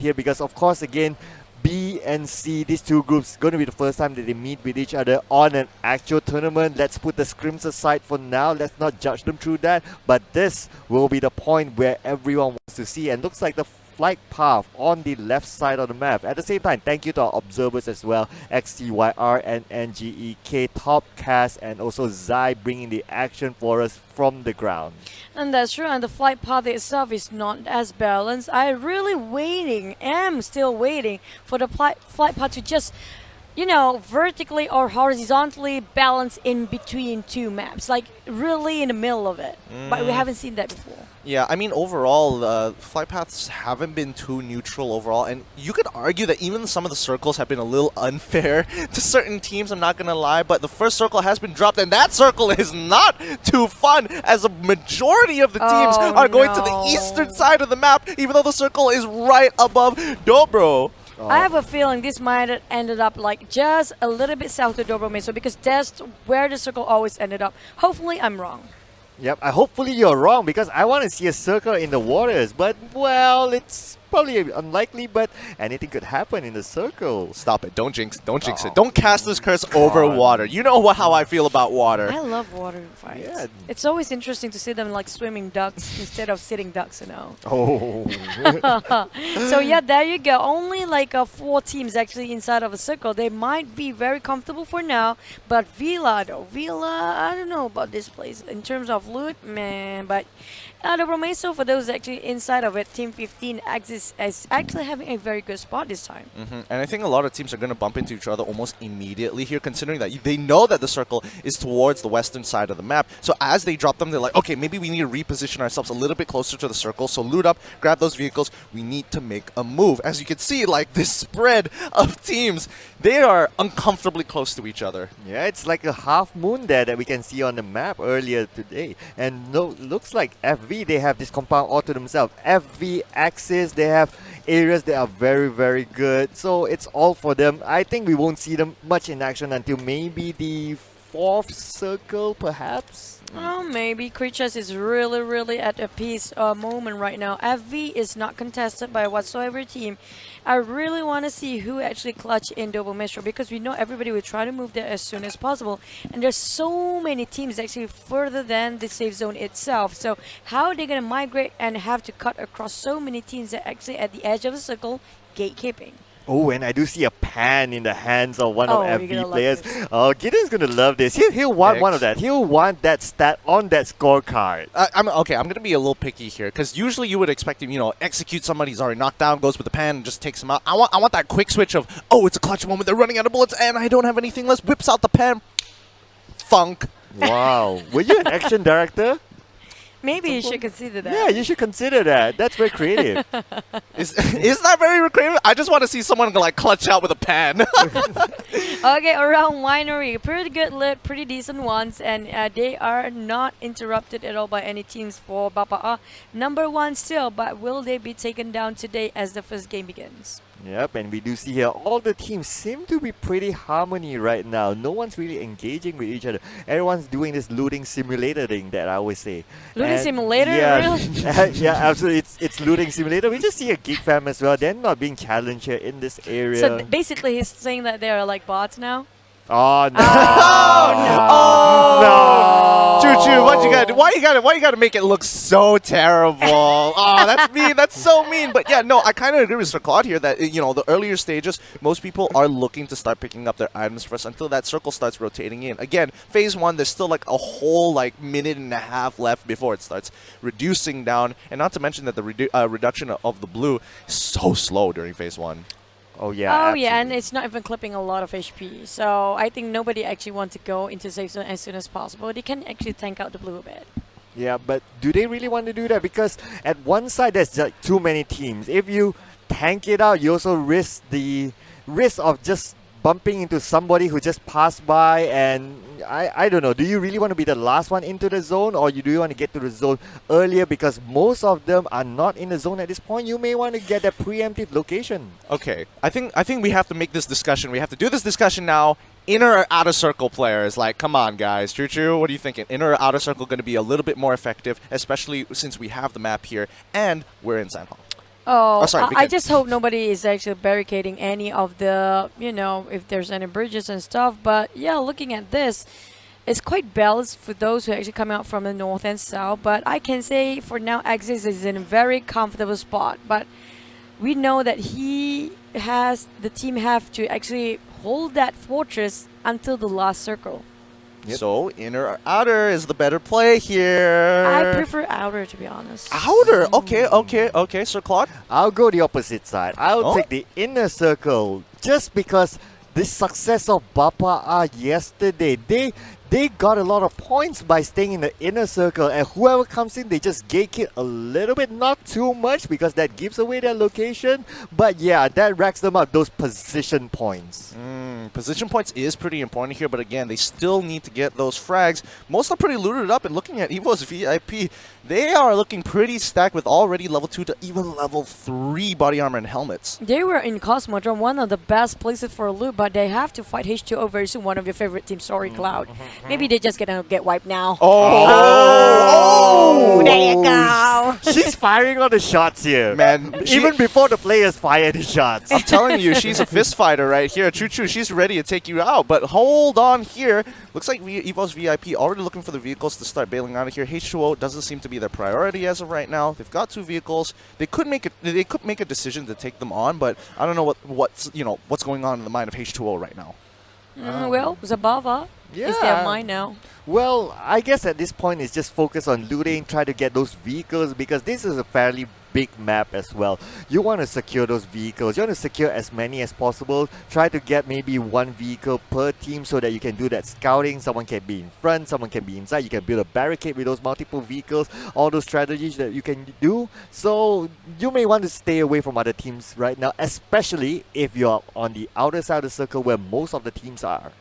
here because, of course, again, B and C, these two groups, going to be the first time that they meet with each other on an actual tournament. Let's put the scrims aside for now. Let's not judge them through that. But this will be the point where everyone wants to see. And looks like the flight path on the left side of the map. At the same time, thank you to our observers as well. XTYR and NGEK, Topcast, and also Zai bringing the action for us from the ground. And that's true, and the flight path itself is not as balanced. I'm really am still waiting for the flight path to just, you know, vertically or horizontally balance in between two maps, like really in the middle of it. But we haven't seen that before. Yeah, I mean, overall, flight paths haven't been too neutral overall, and you could argue that even some of the circles have been a little unfair to certain teams, I'm not going to lie, but the first circle has been dropped, and that circle is not too fun, as a majority of the teams are going to the eastern side of the map, even though the circle is right above Dobro. I have a feeling this might have ended up like just a little bit south of Dobro Meso, because that's where the circle always ended up. Hopefully I'm wrong. Yep, hopefully you're wrong because I want to see a circle in the waters. But, well, it's probably unlikely, but anything could happen in the circle. Stop it. Don't jinx it. Don't cast this curse over water. You know how I feel about water. I love water fights. Yeah. It's always interesting to see them like swimming ducks instead of sitting ducks, you know. Oh. So yeah, there you go. Only like 4 teams actually inside of a circle. They might be very comfortable for now, but Villa, I don't know about this place in terms of loot, man. But the Romeso, for those actually inside of it, Team 15 is actually having a very good spot this time. And I think a lot of teams are going to bump into each other almost immediately here, considering that they know that the circle is towards the western side of the map. So as they drop them, they're like, okay, maybe we need to reposition ourselves a little bit closer to the circle. So loot up, grab those vehicles. We need to make a move. As you can see, like this spread of teams, they are uncomfortably close to each other. Yeah, it's like a half moon there that we can see on the map earlier today. And looks like FV, they have this compound all to themselves. FV, Axis, they have areas that are very, very good. So it's all for them. I think we won't see them much in action until maybe the 4th circle, perhaps. Oh, maybe. Creatures is really at a peace moment right now. FV is not contested by whatsoever team. I really want to see who actually clutch in Double Metro, because we know everybody will try to move there as soon as possible. And there's so many teams actually further than the safe zone itself. So how are they going to migrate and have to cut across so many teams that are actually at the edge of the circle, gatekeeping? Oh, and I do see a pan in the hands of one of FV players. Oh, Gideon's going to love this. He'll want one of that. He'll want that stat on that scorecard. I'm going to be a little picky here, because usually you would expect him, execute somebody who's already knocked down, goes with the pan, and just takes him out. I want that quick switch of, oh, it's a clutch moment, they're running out of bullets, and I don't have anything less. Whips out the pan. Funk. Wow. Were you an action director? Maybe you should consider that. Yeah, you should consider that. That's very creative. Is that very creative? I just want to see someone like clutch out with a pan. Okay, around Winery, pretty good loot, pretty decent ones, and they are not interrupted at all by any teams for Bapak. Number 1 still, but will they be taken down today as the first game begins? Yep, and we do see here all the teams seem to be pretty harmony right now. No one's really engaging with each other. Everyone's doing this looting simulator thing that I always say. Looting simulator? Yeah, Really? yeah, absolutely. It's looting simulator. We just see a Geek fam as well. They're not being challenged here in this area. So basically he's saying that they are like bots now? Oh no! Oh, no! Choo-choo, what you got? Why you gotta make it look so terrible? Oh, that's mean. That's so mean. But yeah, no, I kind of agree with Sir Claude here that the earlier stages, most people are looking to start picking up their items first until that circle starts rotating in. Again, phase 1, there's still like a whole minute and a half left before it starts reducing down, and not to mention that the reduction of the blue is so slow during phase 1. Oh yeah. Oh absolutely. yeah, and it's not even clipping a lot of HP. So I think nobody actually wants to go into safe zone as soon as possible. They can actually tank out the blue a bit. Yeah, but do they really want to do that? Because at one side there's like too many teams. If you tank it out, you also risk of just bumping into somebody who just passed by, and I don't know. Do you really want to be the last one into the zone, or do you want to get to the zone earlier? Because most of them are not in the zone at this point. You may want to get that preemptive location. Okay, I think we have to make this discussion. We have to do this discussion now. Inner or outer circle players, like, come on, guys. Choo-choo, what are you thinking? Inner or outer circle going to be a little bit more effective, especially since we have the map here and we're in San Hong. Oh, sorry, I just hope nobody is actually barricading any of the, if there's any bridges and stuff. But yeah, looking at this, it's quite balanced for those who actually come out from the north and south. But I can say for now, Axis is in a very comfortable spot. But we know that the team have to actually hold that fortress until the last circle. Yep. So inner or outer is the better play here. I prefer outer, to be honest. Outer. Okay. Sir Claude. I'll go the opposite side. I'll Oh? take the inner circle just because the success of Bapak yesterday, they got a lot of points by staying in the inner circle, and whoever comes in, they just gate it a little bit, not too much because that gives away their location. But yeah, that racks them up those position points. Position points is pretty important here, but again, they still need to get those frags. Most are pretty looted up, and looking at EVOS VIP, they are looking pretty stacked with already level 2 to even level 3 body armor and helmets. They were in Cosmodrome, one of the best places for a loot, but they have to fight H2O very soon, one of your favorite teams, sorry, Cloud. Maybe they're just gonna get wiped now. Oh! There you go. She's firing all the shots here. Man, Even before the players fire the shots. I'm telling you, she's a fist fighter right here. Choo-choo, she's ready to take you out. But hold on here. Looks like EVOS VIP already looking for the vehicles to start bailing out of here. H2O doesn't seem to be their priority as of right now. They've got 2 vehicles. They could make a decision to take them on, but I don't know what's going on in the mind of H2O right now. Well, Zabava is their mind now. Well, I guess at this point it's just focus on looting, try to get those vehicles because this is a fairly big map as well. You want to secure those vehicles. You want to secure as many as possible. Try to get maybe 1 vehicle per team so that you can do that scouting. Someone can be in front, someone can be inside. You can build a barricade with those multiple vehicles. All those strategies that you can do. So you may want to stay away from other teams right now, especially if you're on the outer side of the circle where most of the teams are.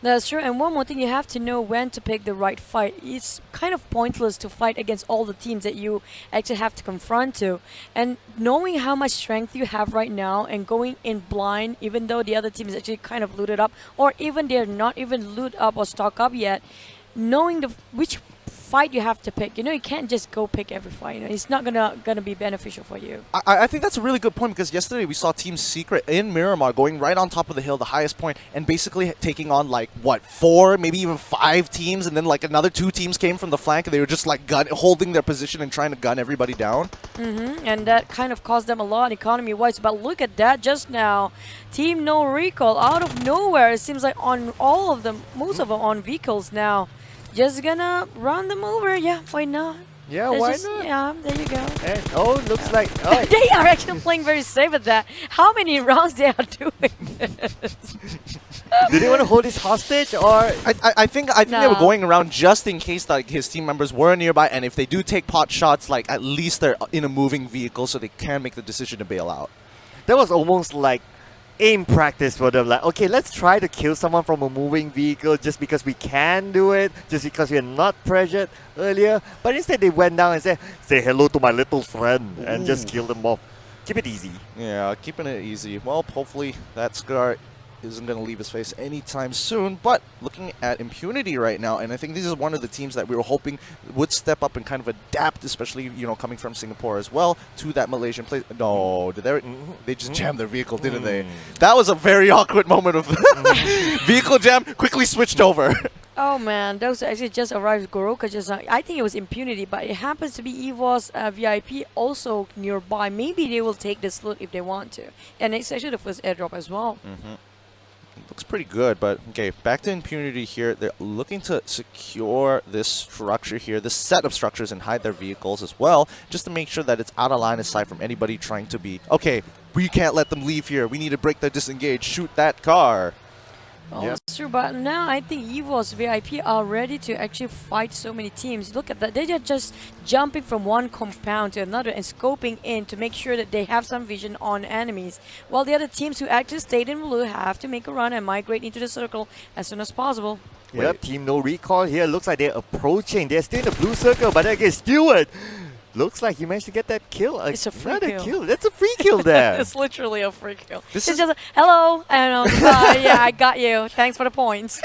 That's true, and one more thing, you have to know when to pick the right fight. It's kind of pointless to fight against all the teams that you actually have to confront to. And knowing how much strength you have right now and going in blind, even though the other team is actually kind of looted up, or even they're not even loot up or stock up yet, knowing which fight you have to pick. You can't just go pick every fight. It's not gonna be beneficial for you. I think that's a really good point because yesterday we saw Team Secret in Miramar going right on top of the hill, the highest point, and basically taking on 4, maybe even 5 teams, and then another 2 teams came from the flank and they were just holding their position and trying to gun everybody down. And that kind of cost them a lot economy-wise. But look at that just now. Team NoRecoil out of nowhere. It seems like on all of them, most of them on vehicles now. Just gonna run them over. Yeah, why not? Yeah, Let's why just- not? Yeah, there you go. And, looks like... Oh, They are actually playing very safe at that. How many rounds they are doing this? do they want to hold this hostage or... I think they were going around just in case his team members were nearby, and if they do take pot shots, at least they're in a moving vehicle so they can make the decision to bail out. That was almost like aim practice for them. Okay, let's try to kill someone from a moving vehicle just because we can do it, just because we're not pressured earlier. But instead they went down and said, say hello to my little friend and just kill them off. Keep it easy. Yeah, keeping it easy. Well, hopefully that scar isn't going to leave his face anytime soon. But looking at Impunity right now, and I think this is one of the teams that we were hoping would step up and kind of adapt, especially coming from Singapore as well, to that Malaysian place. No, they just jammed their vehicle, didn't they? That was a very awkward moment of vehicle jam. Quickly switched over. Oh man, those actually just arrived. Goroka just, I think it was Impunity, but it happens to be EVOS VIP also nearby. Maybe they will take this loot if they want to. And it's actually the first airdrop as well. Looks pretty good, but okay, back to Impunity here. They're looking to secure this structure here, this set of structures, and hide their vehicles as well, just to make sure that it's out of line of sight from anybody trying to be, okay, we can't let them leave here. We need to break their disengage, shoot that car. Oh, that's true, but now I think EVOS VIP are ready to actually fight so many teams. Look at that, they're just jumping from one compound to another and scoping in to make sure that they have some vision on enemies. While the other teams who actually stayed in blue have to make a run and migrate into the circle as soon as possible. Yep, Team NoRecoil here looks like they're approaching. They're still in the blue circle, but again, Stewart looks like he managed to get that kill. It's a free Another kill. That's a free kill there. It's literally a free kill. This It's is- just hello, and yeah, I got you. Thanks for the points.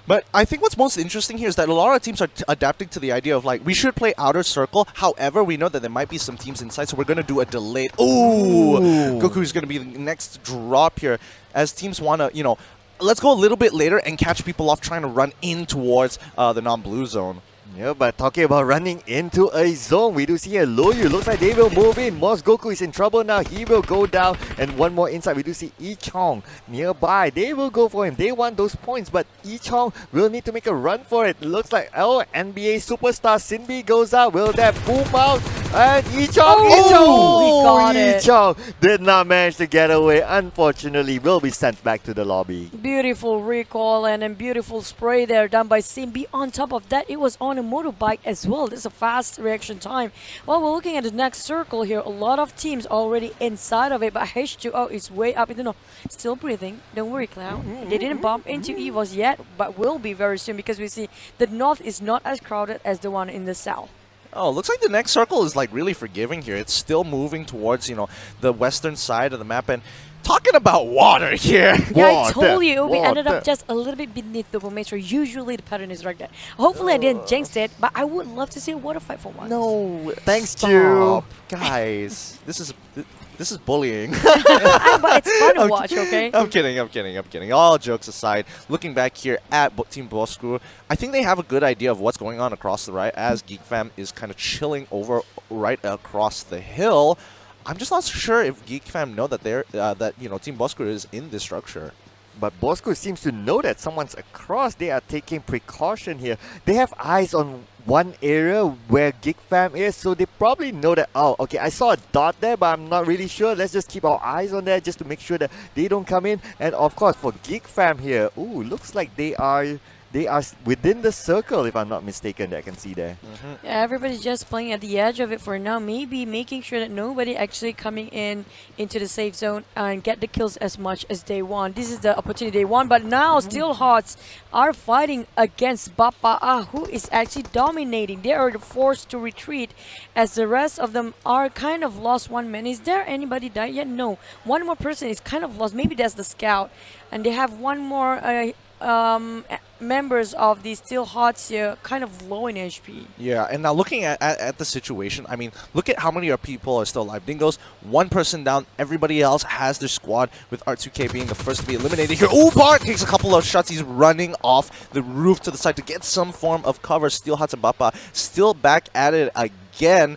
But I think what's most interesting here is that a lot of teams are adapting to the idea of like, we should play outer circle. However, we know that there might be some teams inside, so we're going to do a delayed. Ooh! Goku is going to be the next drop here as teams want to, you know, let's go a little bit later and catch people off trying to run in towards the non-blue zone. Yeah, but talking about running into a zone, we do see here Loyu. Looks like they will move in. Moss Goku is in trouble now. He will go down. And one more inside. We do see Ichong nearby. They will go for him. They want those points, but Ichong will need to make a run for it. Looks like, oh, NBA superstar Sinbi goes out. Will that boom out? And Ichong, he got it. Ichong did not manage to get away. Unfortunately, will be sent back to the lobby. Beautiful recoil and a beautiful spray there done by Simbi. On top of that, it was on a motorbike as well. This is a fast reaction time. Well, we're looking at the next circle here. A lot of teams already inside of it, but H2O is way up in the north. Still breathing. Don't worry, Cloud. They didn't bump into EVOS yet, but will be very soon because we see the north is not as crowded as the one in the south. Oh, looks like the next circle is like really forgiving here. It's still moving towards, you know, the western side of the map. And talking about water here. Yeah, I Water, told you we ended water. up just a little bit beneath the metro. Usually the pattern is like that. Hopefully I didn't jinx it, but I would love to see a water fight for once. No, Thanks, stop. Ju. Guys. This is bullying. But it's fun to watch, okay? I'm kidding. All jokes aside, looking back here at Team Bosskurr, I think they have a good idea of what's going on across the right as Geek Fam is kind of chilling over right across the hill. I'm just not sure if Geek Fam know that they're Team Bosskurr is in this structure. But Bosskurr seems to know that someone's across. They are taking precaution here. They have eyes on one area where Geek Fam is, so they probably know that, oh, okay, I saw a dot there, but I'm not really sure. Let's just keep our eyes on that just to make sure that they don't come in. And of course, for Geek Fam here, ooh, looks like they are within the circle, if I'm not mistaken, that I can see there. Yeah, everybody's just playing at the edge of it for now. Maybe making sure that nobody actually coming into the safe zone and get the kills as much as they want. This is the opportunity they want. But now Steel Hearts are fighting against Bapak, who is actually dominating. They are forced to retreat as the rest of them are kind of lost. 1 minute. Is there anybody died yet? No. One more person is kind of lost. Maybe that's the scout. And they have one more members of the Steel Hearts here kind of low in HP. Yeah, and now looking at the situation, I mean, look at how many people are still alive. Dingoz, one person down, everybody else has their squad, with R2K being the first to be eliminated here. Oh, Bart takes a couple of shots. He's running off the roof to the side to get some form of cover. Steel Hearts and Bapak still back at it again.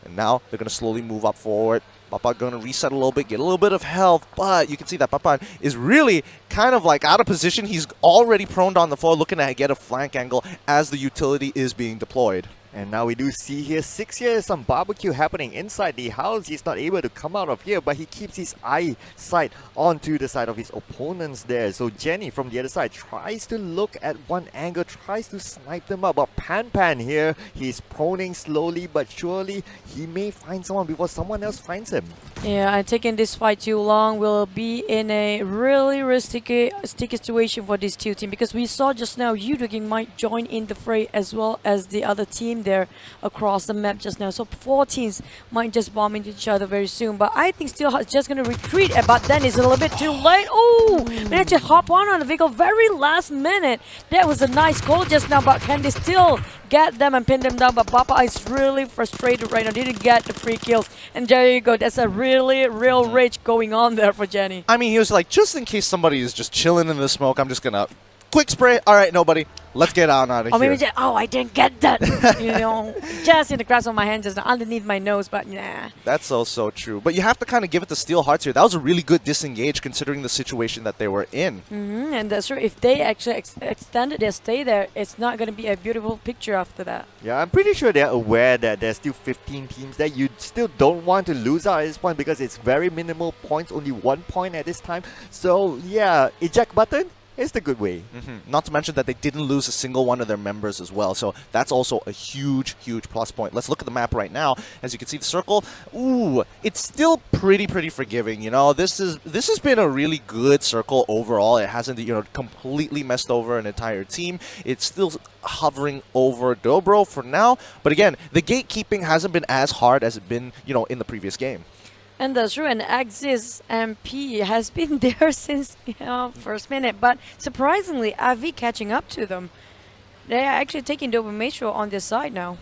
And now they're going to slowly move up forward. Bapak going to reset a little bit, get a little bit of health, but you can see that Bapak is really kind of like out of position. He's already prone on the floor, looking to get a flank angle as the utility is being deployed. And now we do see here 6 years some barbecue happening inside the house. He's not able to come out of here, but he keeps his eyesight onto the side of his opponents there. So Jenny from the other side tries to look at one angle, tries to snipe them up. But Pan here, he's proning slowly but surely. He may find someone before someone else finds him. Yeah, and taking this fight too long will be in a really sticky situation for this two teams, because we saw just now Yoodo might join in the fray as well as the other team there across the map just now. So 4 teams might just bomb into each other very soon. But I think Steel Hearts just going to retreat, but then it's a little bit too late. Oh, managed to hop on the vehicle very last minute. That was a nice goal just now, but can they still get them and pin them down? But Bapak is really frustrated right now. Didn't get the free kills. And there you go. That's a real rage going on there for Jenny. I mean, he was like, just in case somebody is just chilling in the smoke, I'm just going to quick spray. All right, nobody. Let's get out of here. Or maybe just, oh, I didn't get that. You know, just in the grasp of my hand, just underneath my nose, but nah. That's also true. But you have to kind of give it to Steel Hearts here. That was a really good disengage considering the situation that they were in. And that's true. If they actually extended their stay there, it's not going to be a beautiful picture after that. Yeah, I'm pretty sure they're aware that there's still 15 teams there. You still don't want to lose out at this point because it's very minimal points, only 1 point at this time. So yeah, eject button. it's the good way. Not to mention that they didn't lose a single one of their members as well. So that's also a huge, huge plus point. Let's look at the map right now. As you can see, the circle, ooh, it's still pretty forgiving. You know, this has been a really good circle overall. It hasn't, you know, completely messed over an entire team. It's still hovering over Dobro for now. But again, the gatekeeping hasn't been as hard as it's been, you know, in the previous game. And that's true, and Axis MP has been there since first minute, but surprisingly, AV catching up to them. They are actually taking Double Metro on their side now.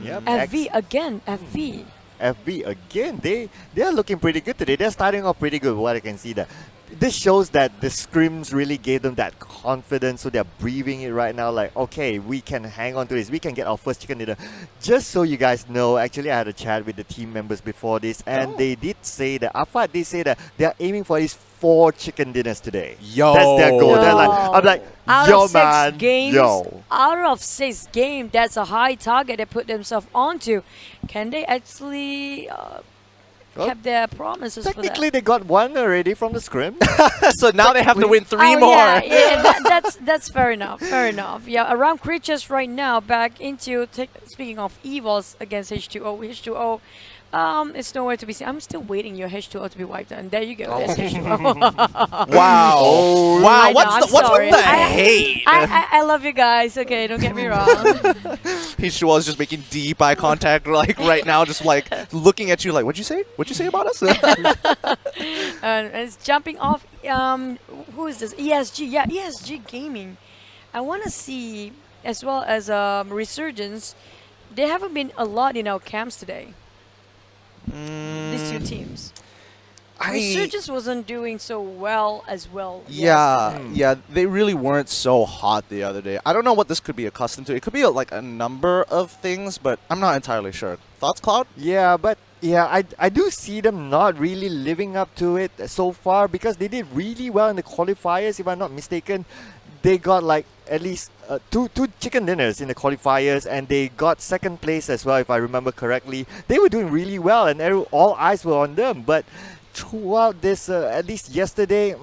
Yep. FV again, FV. FV again. They are looking pretty good today. They're starting off pretty good. What I can see that. This shows that the scrims really gave them that confidence, so they're breathing it right now like, okay, we can hang on to this, we can get our first chicken dinner. Just so you guys know, actually I had a chat with the team members before this, and they did say that, Afat did say that they're aiming for these 4 chicken dinners today. Yo! That's their goal. They're like, I'm like, Out yo of 6 man, games, yo. out of 6 games, that's a high target they put themselves onto. Can they actually kept their promises for Technically that? they got 1 already from the scrim. So now they have to win 3 Oh, more. yeah, that's fair enough. Fair enough. Yeah, around creatures right now. Back into speaking of EVOS against H2O. H2O, it's nowhere to be seen. I'm still waiting your H2O to be wiped out. And there you go. There's H2O. Wow. Oh, wow. I know, What's sorry. with the hate? I love you guys. Okay, don't get me wrong. Hishua is just making deep eye contact, like right now, just like looking at you, like, "What'd you say? What'd you say about us?" And it's jumping off. Who is this? ESG. Yeah, ESG Gaming. I want to see, as well as Resurgence. They haven't been a lot in our camps today. These 2 teams. Resurgence wasn't doing so well as well. Yeah, they really weren't so hot the other day. I don't know what this could be accustomed to. It could be like a number of things, but I'm not entirely sure. Thoughts, Cloud? Yeah, but yeah, I do see them not really living up to it so far, because they did really well in the qualifiers, if I'm not mistaken. They got like at least two chicken dinners in the qualifiers, and they got 2nd place as well, if I remember correctly. They were doing really well, and all eyes were on them. But throughout this, at least yesterday,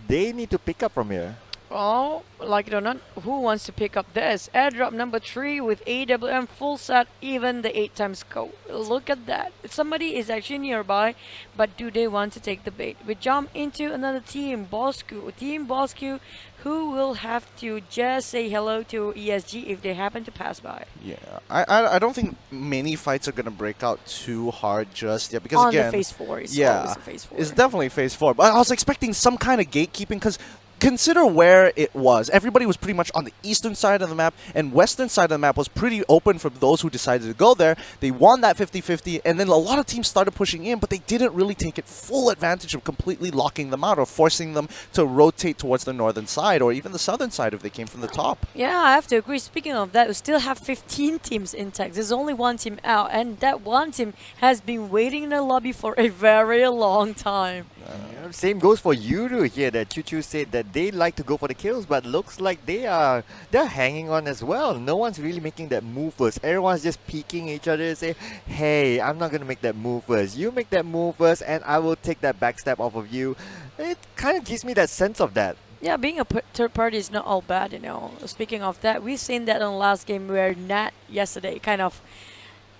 they need to pick up from here. Oh, like it or not, who wants to pick up this? Airdrop number 3 with AWM full set, even the 8 times scope. Look at that. Somebody is actually nearby, but do they want to take the bait? We jump into another team, Bosskurr. Team Bosskurr, who will have to just say hello to ESG if they happen to pass by. Yeah, I don't think many fights are gonna break out too hard just yet, because On again, the phase 4, it's yeah, always a phase 4. it's definitely phase 4. But I was expecting some kind of gatekeeping, because consider where it was. Everybody was pretty much on the eastern side of the map, and western side of the map was pretty open for those who decided to go there. They won that 50-50, and then a lot of teams started pushing in, but they didn't really take it full advantage of completely locking them out or forcing them to rotate towards the northern side or even the southern side if they came from the top. Yeah, I have to agree. Speaking of that, we still have 15 teams intact. There's only 1 team out, and that 1 team has been waiting in the lobby for a very long time. Yeah, same goes for Yoodo here, that Choo said that they like to go for the kills, but looks like they're hanging on as well. No one's really making that move first. Everyone's just peeking each other and say, hey, I'm not going to make that move first. You make that move first, and I will take that backstab off of you. It kind of gives me that sense of that. Yeah, being a third party is not all bad, you know. Speaking of that, we've seen that on the last game where Nat yesterday kind of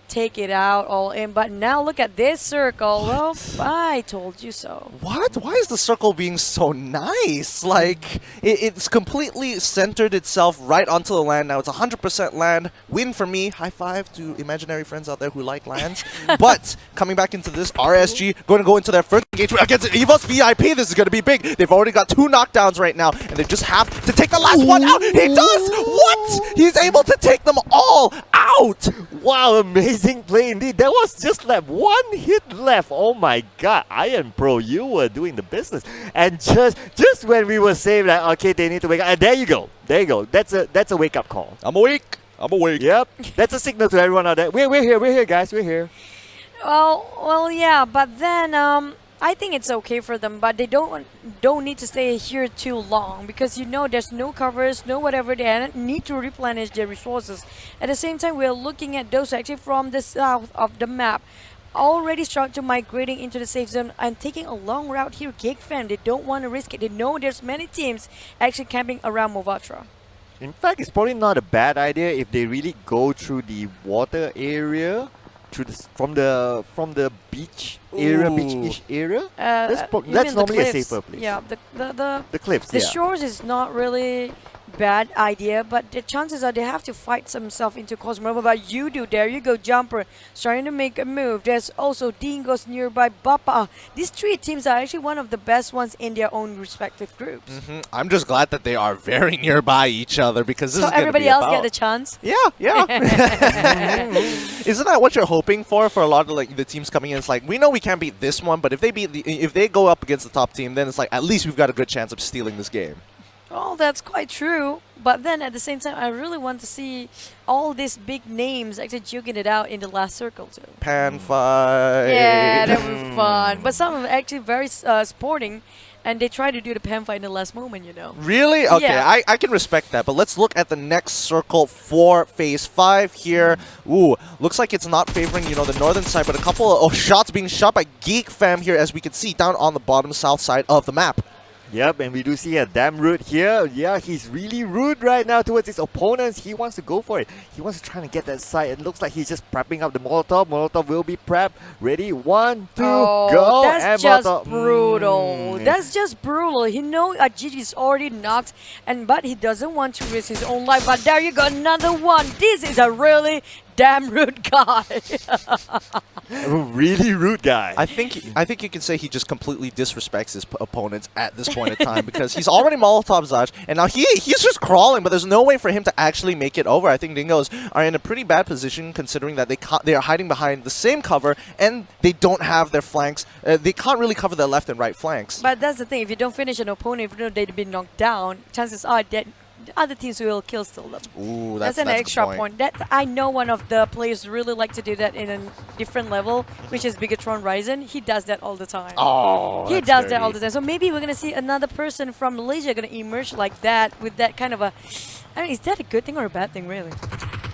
take it out all in, but now look at this circle. Well, I told you so. What? Why is the circle being so nice? Like, it's completely centered itself right onto the land now. It's 100% land. Win for me. High five to imaginary friends out there who like lands. But coming back into this, RSG going to go into their first engagement against EVOS VIP. This is going to be big. They've already got 2 knockdowns right now, and they just have to take the last one out. He does! What? He's able to take them all out! Wow, amazing play indeed. There was just like 1 hit left. Oh my god, Iron Pro, you were doing the business. And just when we were saying that, okay, they need to wake up, and there you go. There you go. That's a wake-up call. I'm awake. I'm awake. Yep. That's a signal to everyone out there. We're here, guys. We're here. Well, yeah, but then I think it's okay for them, but they don't need to stay here too long, because you know there's no covers, no whatever. They need to replenish their resources. At the same time, we're looking at those actually from the south of the map. already start to migrating into the safe zone and taking a long route here. Geek fam, they don't want to risk it. They know there's many teams actually camping around Movatra. In fact, it's probably not a bad idea if they really go through the water area, through from the beach area, beach-ish area. That's You that's mean the normally a cliffs. safer place. Yeah, The cliffs. the yeah. shores is not really bad idea, but the chances are they have to fight themselves into Cosmo. But Yoodo, there you go, Jumper, starting to make a move. There's also Dingoz nearby, Bapak. These three teams are actually one of the best ones in their own respective groups. I'm just glad that they are very nearby each other because this So is gonna everybody be else about get the chance. Yeah. Isn't that what you're hoping for a lot of like the teams coming in? It's like we know we can't beat this one, but if they go up against the top team, then it's like at least we've got a good chance of stealing this game. Well, that's quite true. But then at the same time, I really want to see all these big names actually juking it out in the last circle too. Pan fight. Yeah, that would be fun. But some of them actually very sporting, and they try to do the pan fight in the last moment, you know. Really? Okay, Yeah. I can respect that. But let's look at the next circle for phase 5 here. Ooh, looks like it's not favoring, the northern side, but a couple of shots being shot by Geek fam here, as we can see down on the bottom south side of the map. Yep, and we do see a damn rude here. Yeah, he's really rude right now towards his opponents. He wants to go for it. He wants to try and get that side. It looks like he's just prepping up the Molotov. Molotov will be prepped. Ready? 1, 2, go. That's and just Molotov. brutal. That's just brutal. He knows Ajit is already knocked, but he doesn't want to risk his own life. But there you go, another one. This is a really damn rude guy. A really rude guy. I think you can say he just completely disrespects his opponents at this point in time because he's already Molotov Zaj, and now he's just crawling, but there's no way for him to actually make it over. I think Dingoz are in a pretty bad position considering that they are hiding behind the same cover and they don't have their flanks. They can't really cover their left and right flanks. But that's the thing. If you don't finish an opponent, if you know they've been knocked down, chances are that the other teams will kill still them. Ooh, That's an a extra good point. That I know one of the players really like to do that in a different level, which is Bigatron Ryzen. He does that all the time. Oh, he that's does that dirty. all the time. So maybe we're gonna see another person from Malaysia gonna emerge like that with that kind of a. I mean, is that a good thing or a bad thing, really?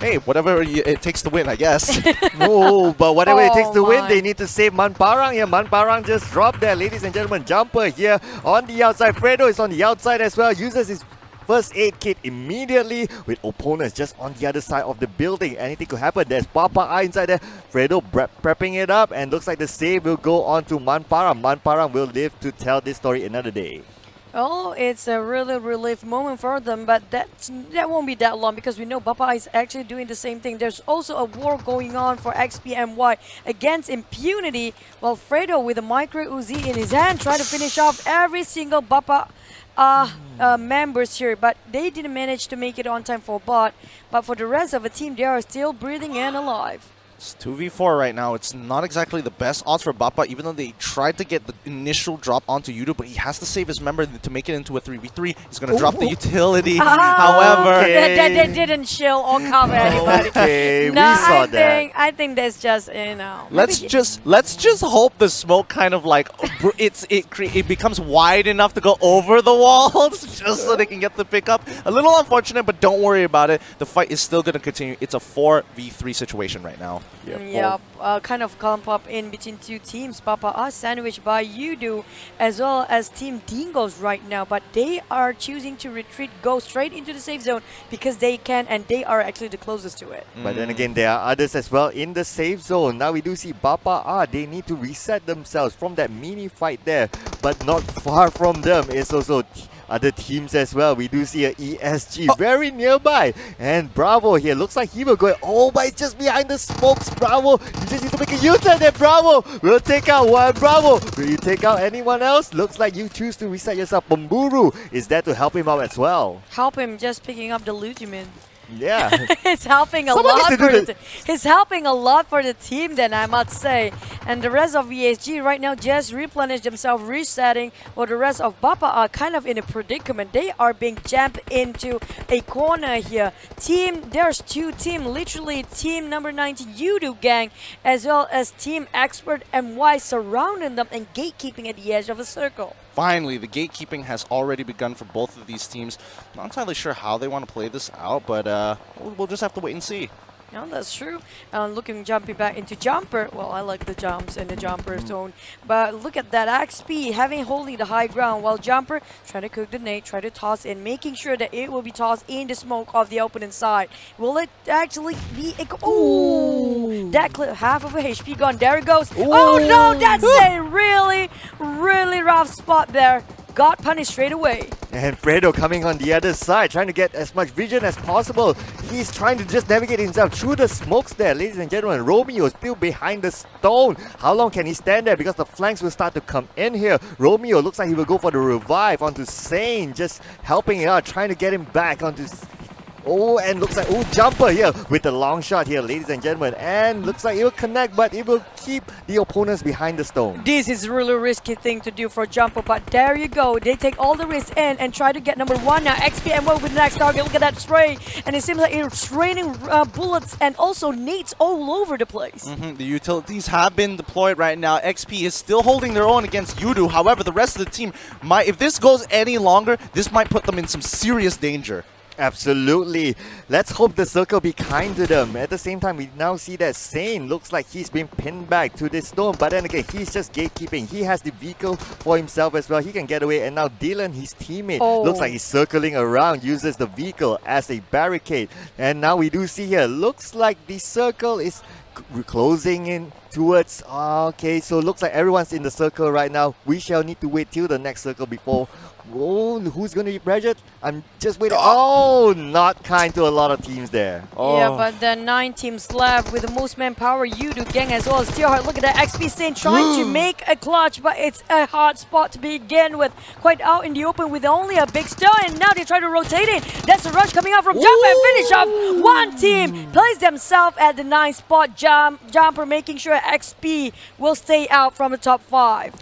Hey, whatever it takes to win, I guess. No, but whatever it takes to win, my. they need to save Man Parang here. Man Parang just dropped there, ladies and gentlemen. Jumper here on the outside. Fredo is on the outside as well. Uses his first aid kit immediately with opponents just on the other side of the building. Anything could happen. There's Bapak inside there. Fredo prepping it up, and looks like the save will go on to Man Parang. Man Parang will live to tell this story another day. Oh, it's a really relief moment for them, but that won't be that long because we know Bapak is actually doing the same thing. There's also a war going on for XPMY against Impunity, while Fredo with a micro Uzi in his hand trying to finish off every single Bapak members here, but they didn't manage to make it on time for bot. But for the rest of the team, they are still breathing and alive. It's 2v4 right now. It's not exactly the best odds for Bapak, even though they tried to get the initial drop onto Yoodo, but he has to save his member to make it into a 3v3. He's going to drop the utility. However, They didn't shield or cover anybody. Okay, No, we saw that. I think that's just, let's just hope the smoke kind of like it becomes wide enough to go over the walls just so they can get the pickup. A little unfortunate, but don't worry about it. The fight is still going to continue. It's a 4v3 situation right now. Yep, kind of clump up in between two teams. Bapak are sandwiched by Yoodo as well as Team Dingoz right now, but they are choosing to retreat, go straight into the safe zone because they can, and they are actually the closest to it. But then again, there are others as well in the safe zone. Now we do see Bapak. They need to reset themselves from that mini fight there, but not far from them is also other teams as well. We do see a ESG very nearby, and Bravo here looks like he will go. Oh, but it's just behind the smokes. Bravo, you just need to make a U-turn there. Bravo will take out one. Bravo, will you take out anyone else? Looks like you choose to reset yourself. Bomburu is there to help him out as well. Help him just picking up the loot, you mean? Yeah. It's helping a Someone lot needs to for do the He's helping a lot for the team then, I must say. And the rest of ESG right now just replenish themselves, resetting, while the rest of Bapak are kind of in a predicament. They are being jammed into a corner here. There's two teams, literally team number 19 Yoodo gang, as well as team XPERT MY surrounding them and gatekeeping at the edge of a circle. Finally, the gatekeeping has already begun for both of these teams. Not entirely sure how they want to play this out, but we'll just have to wait and see. Yeah, that's true. Jumping back into jumper. Well, I like the jumps in the jumper zone. But look at that XP holding the high ground while jumper trying to cook the nade, try to toss in, making sure that it will be tossed in the smoke of the opponent side. Will it actually be a Ooh! That clip, half of a HP gone. There it goes. Ooh. Oh no, that's a really, really rough spot there. Got punished straight away. And Fredo coming on the other side, trying to get as much vision as possible. He's trying to just navigate himself through the smokes there, ladies and gentlemen. Romeo is still behind the stone. How long can he stand there? Because the flanks will start to come in here. Romeo looks like he will go for the revive onto Sane, just helping out, trying to get him back onto... Oh, and looks like, oh, jumper here with the long shot here, ladies and gentlemen. And looks like it will connect, but it will keep the opponents behind the stone. This is really risky thing to do for jumper, but there you go. They take all the risks in and try to get number one now. XPMO with the next target. Look at that spray. And it seems like it's raining bullets and also nades all over the place. The utilities have been deployed right now. XP is still holding their own against Yoodo. However, the rest of the team might, if this goes any longer, this might put them in some serious danger. Absolutely. Let's hope the circle be kind to them. At the same time, we now see that Sane looks like he's been pinned back to this stone. But then again, he's just gatekeeping. He has the vehicle for himself as well. He can get away. And now Dylan, his teammate, looks like he's circling around, uses the vehicle as a barricade. And now we do see here, looks like the circle is closing in towards... Okay, so looks like everyone's in the circle right now. We shall need to wait till the next circle before... Oh, who's going to be pressured? I'm just waiting. Oh, not kind to a lot of teams there. Oh. Yeah, but then 9 teams left with the most manpower. Yoodo, GANK as well as Steelheart. Look at that XP Sane trying to make a clutch, but it's a hard spot to begin with. Quite out in the open with only a big stone, and now they try to rotate it. That's a rush coming out from Jumper and finish off. One team plays themselves at the 9th spot. Jumper making sure XP will stay out from the top 5.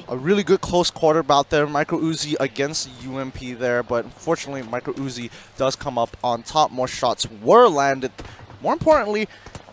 A really good close quarter bout there. Micro Uzi against UMP there, but unfortunately Micro Uzi does come up on top. More shots were landed. More importantly,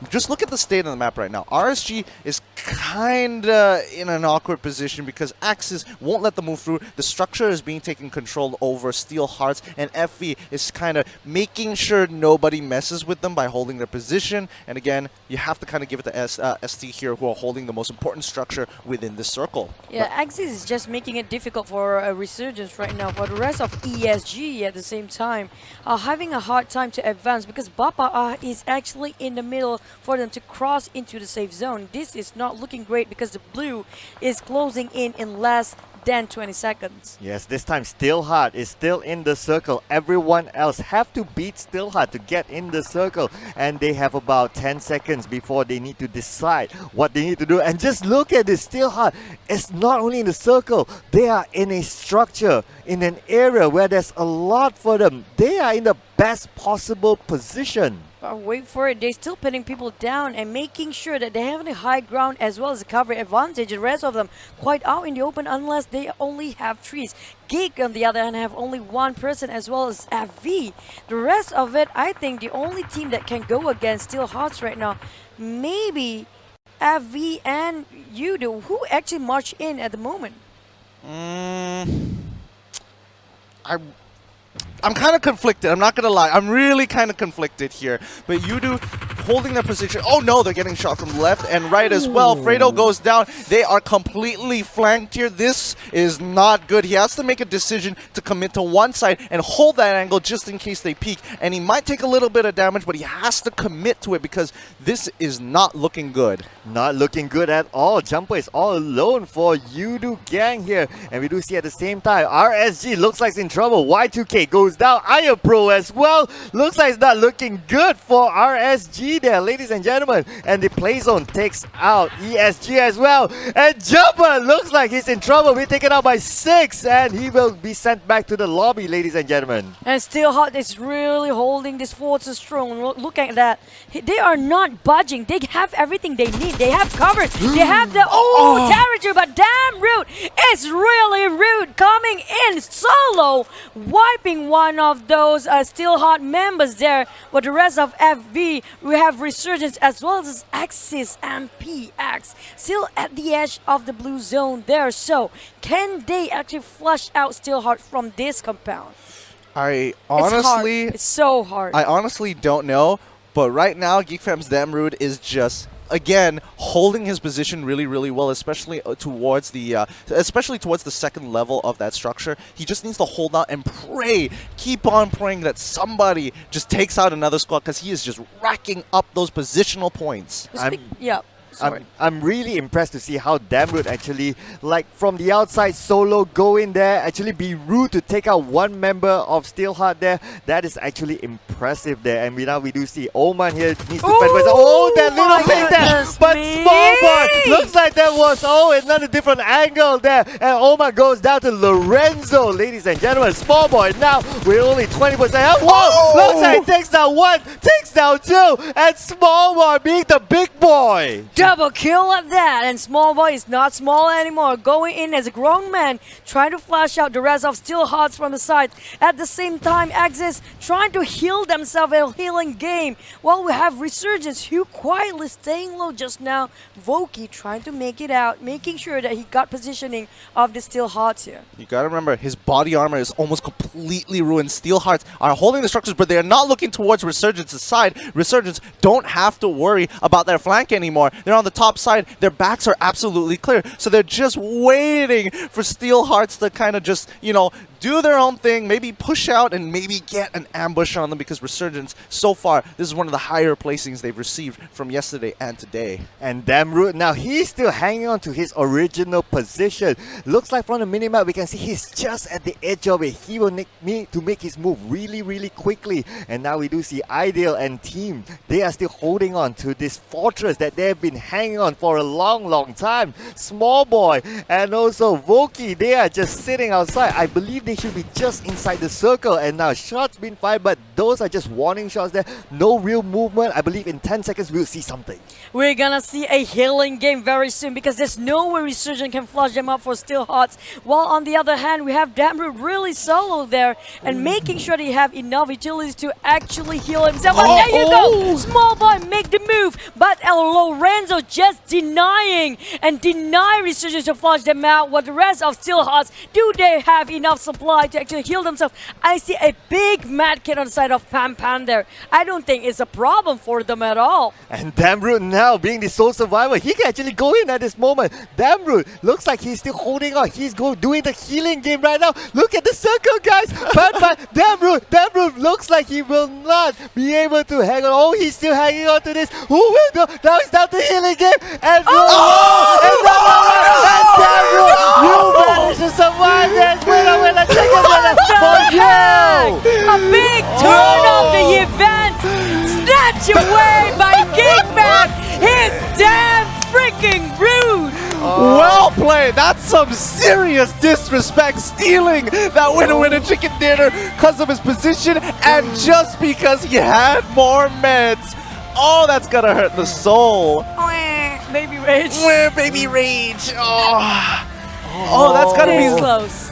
just look at the state of the map right now. RSG is kinda in an awkward position because Axis won't let them move through. The structure is being taken control over. Steel Hearts and FV is kind of making sure nobody messes with them by holding their position. And again, you have to kind of give it to ST here, who are holding the most important structure within this circle. Yeah, Axis is just making it difficult for a Resurgence right now. For the rest of ESG at the same time, having a hard time to advance because Bapak is actually in the middle for them to cross into the safe zone. This is not looking great because the blue is closing in less than 20 seconds. Yes, this time Steelheart is still in the circle. Everyone else have to beat Steelheart to get in the circle. And they have about 10 seconds before they need to decide what they need to do. And just look at this. Steelheart is not only in the circle, they are in a structure, in an area where there's a lot for them. They are in the best possible position. But wait for it, they're still pinning people down and making sure that they have the high ground as well as the cover advantage. The rest of them quite out in the open unless they only have trees. Geek on the other hand have only one person as well as FV. The rest of it, I think the only team that can go against Steel Hearts right now, maybe FV and Yoodo, who actually march in at the moment. I'm kind of conflicted. I'm not going to lie. I'm really kind of conflicted here. But Yoodo holding their position. Oh no, they're getting shot from left and right as well. Fredo goes down. They are completely flanked here. This is not good. He has to make a decision to commit to one side and hold that angle just in case they peek. And he might take a little bit of damage, but he has to commit to it because this is not looking good. Not looking good at all. Jumper is all alone for Yoodo gang here. And we do see at the same time, RSG looks like it's in trouble. Y2K goes down. Iron Pro as well. Looks like it's not looking good for RSG there, ladies and gentlemen. And the play zone takes out ESG as well. And Jumper looks like he's in trouble. We're taken out by 6. And he will be sent back to the lobby, ladies and gentlemen. And Steelheart is really holding this fortress strong. Look at that. They are not budging. They have everything they need. They have cover. They have the territory, but damn Rude. It's really Rude coming in solo, wiping one of those Steelheart members there. But the rest of FB, we have Resurgence as well as Axis and PX still at the edge of the blue zone there. So can they actually flush out Steelheart from this compound? I honestly... It's so hard. I honestly don't know. But right now, Geekfam's Damrude is just, again, holding his position really, really well, especially towards the second level of that structure. He just needs to hold out and pray, keep on praying that somebody just takes out another squad, because he is just racking up those positional points. Yeah. Sorry. I'm really impressed to see how Damrude actually, like from the outside solo, go in there, actually be rude to take out one member of Steelheart there. That is actually impressive there. And now we do see Oman here needs to fend for. Oh, that little thing there! But Small Boy looks like that was another different angle there. And Oman goes down to Lorenzo, ladies and gentlemen. Small Boy now with only 20%. Whoa! Looks like takes down one, takes down two, and Small Boy being the big boy. Double kill at that, and Small Boy is not small anymore, going in as a grown man, trying to flash out the rest of Steelhearts from the side. At the same time, Axis trying to heal themselves in a healing game, while we have Resurgence, who quietly staying low just now. Voki trying to make it out, making sure that he got positioning of the Steelhearts here. You gotta remember, his body armor is almost completely ruined. Steelhearts are holding the structures, but they are not looking towards Resurgence's side. Resurgence don't have to worry about their flank anymore. They're on the top side. Their backs are absolutely clear. So they're just waiting for Steelhearts to kind of just, you know, do their own thing, maybe push out and maybe get an ambush on them, because Resurgence, so far, this is one of the higher placings they've received from yesterday and today. And Damrude, now he's still hanging on to his original position. Looks like from the minimap we can see he's just at the edge of it. He will need to make his move really, really quickly. And now we do see Ideal and team. They are still holding on to this fortress that they've been hanging on for a long, long time. Small Boy and also Voki, they are just sitting outside. I believe they should be just inside the circle, and now shots being fired, but those are just warning shots there. No real movement. I believe in 10 seconds we'll see something. We're gonna see a healing game very soon, because there's no way Resurgence can flush them up for Steelhearts. While on the other hand, we have Damrude really solo there and making sure they have enough utilities to actually heal himself. And there you go! Small Boy make the move, but Lorenzo just denying Resurgence to flush them out. What the rest of Steelhearts, do they have enough supply to actually heal themselves? I see a big mad kit on the side of Pam there. I don't think it's a problem for them at all. And Damrude now being the sole survivor, he can actually go in at this moment. Damrude looks like he's still holding on. He's doing the healing game right now. Look at the circle, guys. But Damrude looks like he will not be able to hang on. Oh, he's still hanging on to this. Who will go? Now it's down to healing game. And Damrude, you managed to survive this. Winner, take a winner for you. A big turn of the event, snatched away by Geekman. He's damn freaking rude. Well played. That's some serious disrespect, stealing that winner chicken dinner because of his position and just because he had more meds. Oh, that's gonna hurt the soul. Baby rage. Baby rage. Oh, that's gotta be close.